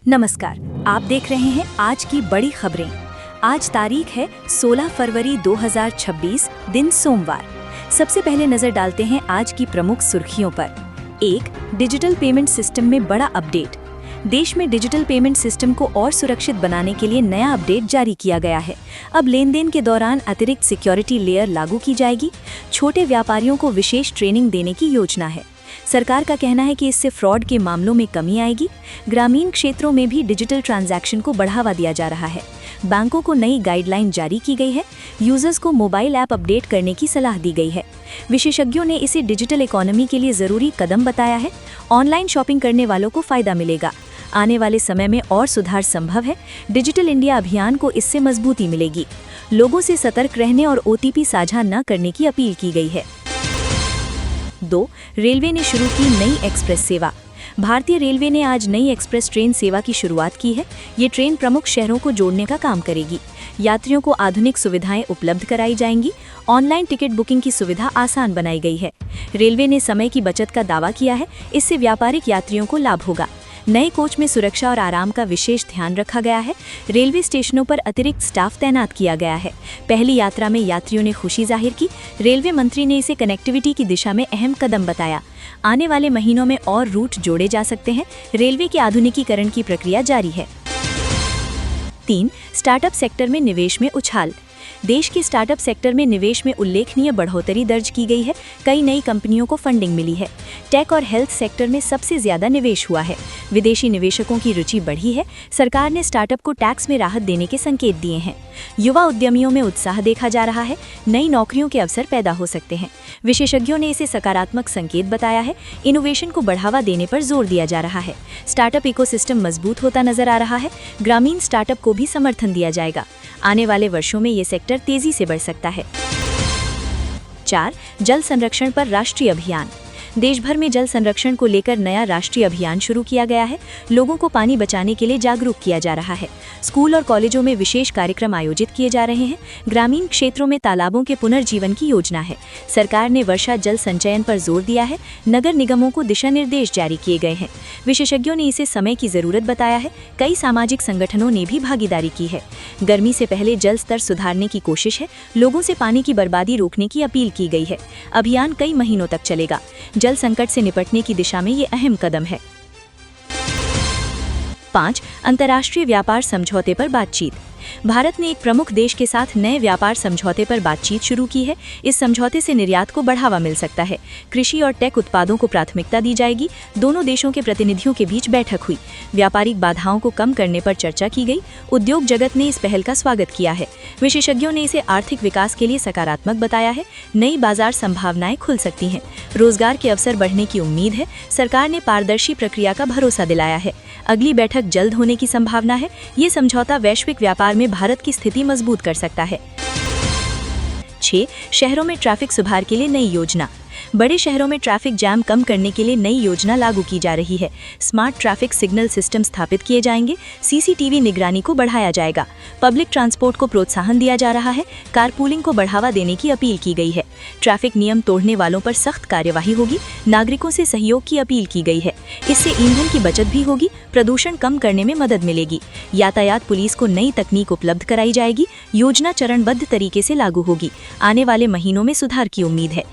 नमस्कार, आप देख रहे हैं आज की बड़ी खबरें। आज तारीख है 16 फरवरी 2026, दिन सोमवार। सबसे पहले नजर डालते हैं आज की प्रमुख सुर्खियों पर। 1. डिजिटल पेमेंट सिस्टम में बड़ा अपडेट। देश में डिजिटल पेमेंट सिस्टम को और सुरक्षित बनाने के लिए नया अपडेट जारी किया गया है। अब लेन देन के दौरान अतिरिक्त सिक्योरिटी लेयर लागू की जाएगी। छोटे व्यापारियों को विशेष ट्रेनिंग देने की योजना है। सरकार का कहना है कि इससे फ्रॉड के मामलों में कमी आएगी। ग्रामीण क्षेत्रों में भी डिजिटल ट्रांजैक्शन को बढ़ावा दिया जा रहा है। बैंकों को नई गाइडलाइन जारी की गई है। यूजर्स को मोबाइल ऐप अपडेट करने की सलाह दी गई है। विशेषज्ञों ने इसे डिजिटल इकोनॉमी के लिए ज़रूरी कदम बताया है। ऑनलाइन शॉपिंग करने वालों को फ़ायदा मिलेगा। आने वाले समय में और सुधार संभव है। डिजिटल इंडिया अभियान को इससे मजबूती मिलेगी। लोगों से सतर्क रहने और OTP साझा न करने की अपील की गई है। 2. रेलवे ने शुरू की नई एक्सप्रेस सेवा। भारतीय रेलवे ने आज नई एक्सप्रेस ट्रेन सेवा की शुरुआत की है। ये ट्रेन प्रमुख शहरों को जोड़ने का काम करेगी। यात्रियों को आधुनिक सुविधाएं उपलब्ध कराई जाएंगी। ऑनलाइन टिकट बुकिंग की सुविधा आसान बनाई गई है। रेलवे ने समय की बचत का दावा किया है। इससे व्यापारिक यात्रियों को लाभ होगा। नए कोच में सुरक्षा और आराम का विशेष ध्यान रखा गया है। रेलवे स्टेशनों पर अतिरिक्त स्टाफ तैनात किया गया है। पहली यात्रा में यात्रियों ने खुशी जाहिर की। रेलवे मंत्री ने इसे कनेक्टिविटी की दिशा में अहम कदम बताया। आने वाले महीनों में और रूट जोड़े जा सकते हैं। रेलवे के आधुनिकीकरण की प्रक्रिया जारी है। 3. स्टार्टअप सेक्टर में निवेश में उछाल। देश के स्टार्टअप सेक्टर में निवेश में उल्लेखनीय बढ़ोतरी दर्ज की गई है। कई नई कंपनियों को फंडिंग मिली है। टेक और हेल्थ सेक्टर में सबसे ज्यादा निवेश हुआ है। विदेशी निवेशकों की रुचि बढ़ी है। सरकार ने स्टार्टअप को टैक्स में राहत देने के संकेत दिए हैं। युवा उद्यमियों में उत्साह देखा जा रहा है। नई नौकरियों के अवसर पैदा हो सकते हैं। विशेषज्ञों ने इसे सकारात्मक संकेत बताया है। इनोवेशन को बढ़ावा देने पर जोर दिया जा रहा है। स्टार्टअप इकोसिस्टम मजबूत होता नजर आ रहा है। ग्रामीण स्टार्टअप को भी समर्थन दिया जाएगा। आने वाले वर्षों में ये सेक्टर तेजी से बढ़ सकता है। 4. जल संरक्षण पर राष्ट्रीय अभियान। देश भर में जल संरक्षण को लेकर नया राष्ट्रीय अभियान शुरू किया गया है। लोगों को पानी बचाने के लिए जागरूक किया जा रहा है। स्कूल और कॉलेजों में विशेष कार्यक्रम आयोजित किए जा रहे हैं। ग्रामीण क्षेत्रों में तालाबों के पुनर्जीवन की योजना है। सरकार ने वर्षा जल संचयन पर जोर दिया है। नगर निगमों को दिशा निर्देश जारी किए गए हैं। विशेषज्ञों ने इसे समय की जरूरत बताया है। कई सामाजिक संगठनों ने भी भागीदारी की है। गर्मी से पहले जल स्तर सुधारने की कोशिश है। लोगों से पानी की बर्बादी रोकने की अपील की गई है। अभियान कई महीनों तक चलेगा। जल संकट से निपटने की दिशा में ये अहम कदम है। 5. अंतर्राष्ट्रीय व्यापार समझौते पर बातचीत। भारत ने एक प्रमुख देश के साथ नए व्यापार समझौते पर बातचीत शुरू की है। इस समझौते से निर्यात को बढ़ावा मिल सकता है। कृषि और टेक उत्पादों को प्राथमिकता दी जाएगी। दोनों देशों के प्रतिनिधियों के बीच बैठक हुई। व्यापारिक बाधाओं को कम करने पर चर्चा की गई। उद्योग जगत ने इस पहल का स्वागत किया है। विशेषज्ञों ने इसे आर्थिक विकास के लिए सकारात्मक बताया है। नई बाजार संभावनाएं खुल सकती हैं। रोजगार के अवसर बढ़ने की उम्मीद है। सरकार ने पारदर्शी प्रक्रिया का भरोसा दिलाया है। अगली बैठक जल्द होने की संभावना है। ये समझौता वैश्विक व्यापार में भारत की स्थिति मजबूत कर सकता है। 6. शहरों में ट्रैफिक सुधार के लिए नई योजना। बड़े शहरों में ट्रैफिक जैम कम करने के लिए नई योजना लागू की जा रही है। स्मार्ट ट्रैफिक सिग्नल सिस्टम स्थापित किए जाएंगे। CCTV निगरानी को बढ़ाया जाएगा। पब्लिक ट्रांसपोर्ट को प्रोत्साहन दिया जा रहा है। कारपूलिंग को बढ़ावा देने की अपील की गई है। ट्रैफिक नियम तोड़ने वालों पर सख्त कार्यवाही होगी। नागरिकों से सहयोग की अपील की गई है। इससे ईंधन की बचत भी होगी। प्रदूषण कम करने में मदद मिलेगी। यातायात पुलिस को नई तकनीक उपलब्ध कराई जाएगी। योजना चरणबद्ध तरीके से लागू होगी। आने वाले महीनों में सुधार की उम्मीद है।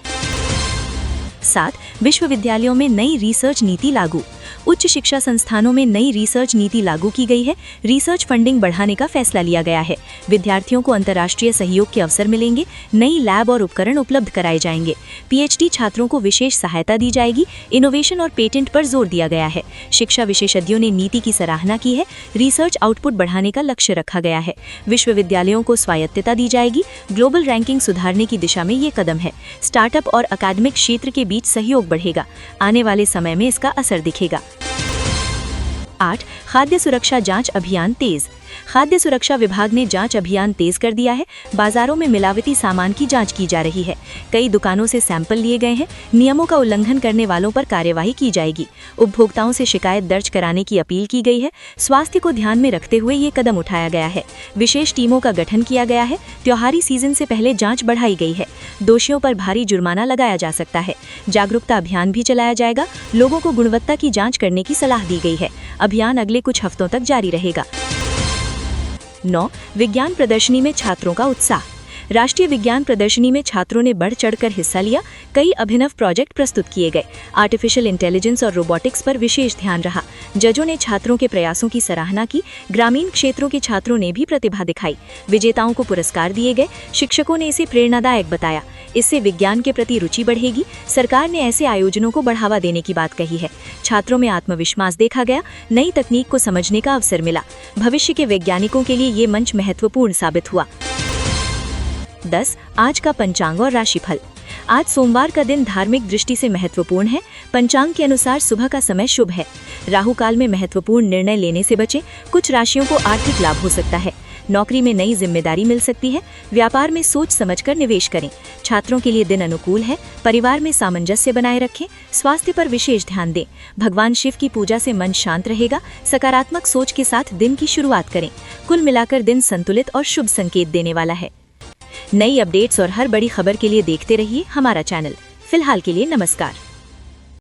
7. विश्वविद्यालयों में नई रिसर्च नीति लागू। उच्च शिक्षा संस्थानों में नई रिसर्च नीति लागू की गई है। रिसर्च फंडिंग बढ़ाने का फैसला लिया गया है। विद्यार्थियों को अंतर्राष्ट्रीय सहयोग के अवसर मिलेंगे। नई लैब और उपकरण उपलब्ध कराए जाएंगे। PhD छात्रों को विशेष सहायता दी जाएगी। इनोवेशन और पेटेंट पर जोर दिया गया है। शिक्षा विशेषज्ञों ने नीति की सराहना की है। रिसर्च आउटपुट बढ़ाने का लक्ष्य रखा गया है। विश्वविद्यालयों को स्वायत्तता दी जाएगी। ग्लोबल रैंकिंग सुधारने की दिशा में ये कदम है। स्टार्टअप और अकादमिक क्षेत्र के बीच सहयोग बढ़ेगा। आने वाले समय में इसका असर दिखेगा। 8. खाद्य सुरक्षा जांच अभियान तेज। खाद्य सुरक्षा विभाग ने जांच अभियान तेज कर दिया है। बाजारों में मिलावटी सामान की जांच की जा रही है। कई दुकानों से सैंपल लिए गए हैं। नियमों का उल्लंघन करने वालों पर कार्यवाही की जाएगी। उपभोक्ताओं से शिकायत दर्ज कराने की अपील की गई है। स्वास्थ्य को ध्यान में रखते हुए ये कदम उठाया गया है। विशेष टीमों का गठन किया गया है। त्योहारी सीजन से पहले जांच बढ़ाई गई है। दोषियों पर भारी जुर्माना लगाया जा सकता है। जागरूकता अभियान भी चलाया जाएगा। लोगों को गुणवत्ता की जांच करने की सलाह दी गई है। अभियान अगले कुछ हफ्तों तक जारी रहेगा। 9. विज्ञान प्रदर्शनी में छात्रों का उत्साह। राष्ट्रीय विज्ञान प्रदर्शनी में छात्रों ने बढ़ चढ़कर हिस्सा लिया। कई अभिनव प्रोजेक्ट प्रस्तुत किए गए। आर्टिफिशियल इंटेलिजेंस और रोबोटिक्स पर विशेष ध्यान रहा। जजों ने छात्रों के प्रयासों की सराहना की। ग्रामीण क्षेत्रों के छात्रों ने भी प्रतिभा दिखाई। विजेताओं को पुरस्कार दिए गए। शिक्षकों ने इसे प्रेरणादायक बताया। इससे विज्ञान के प्रति रुचि बढ़ेगी। सरकार ने ऐसे आयोजनों को बढ़ावा देने की बात कही है। छात्रों में आत्मविश्वास देखा गया। नई तकनीक को समझने का अवसर मिला। भविष्य के वैज्ञानिकों के लिए ये मंच महत्वपूर्ण साबित हुआ। 10. आज का पंचांग और राशिफल। आज सोमवार का दिन धार्मिक दृष्टि से महत्वपूर्ण है। पंचांग के अनुसार सुबह का समय शुभ है। राहु काल में महत्वपूर्ण निर्णय लेने से बचें। कुछ राशियों को आर्थिक लाभ हो सकता है। नौकरी में नई जिम्मेदारी मिल सकती है। व्यापार में सोच समझकर निवेश करें। छात्रों के लिए दिन अनुकूल है। परिवार में सामंजस्य बनाए रखें। स्वास्थ्य पर विशेष ध्यान दें। भगवान शिव की पूजा से मन शांत रहेगा। सकारात्मक सोच के साथ दिन की शुरुआत करें। कुल मिलाकर दिन संतुलित और शुभ संकेत देने वाला है। नई अपडेट्स और हर बड़ी खबर के लिए देखते रहिए हमारा चैनल। फिलहाल के लिए नमस्कार।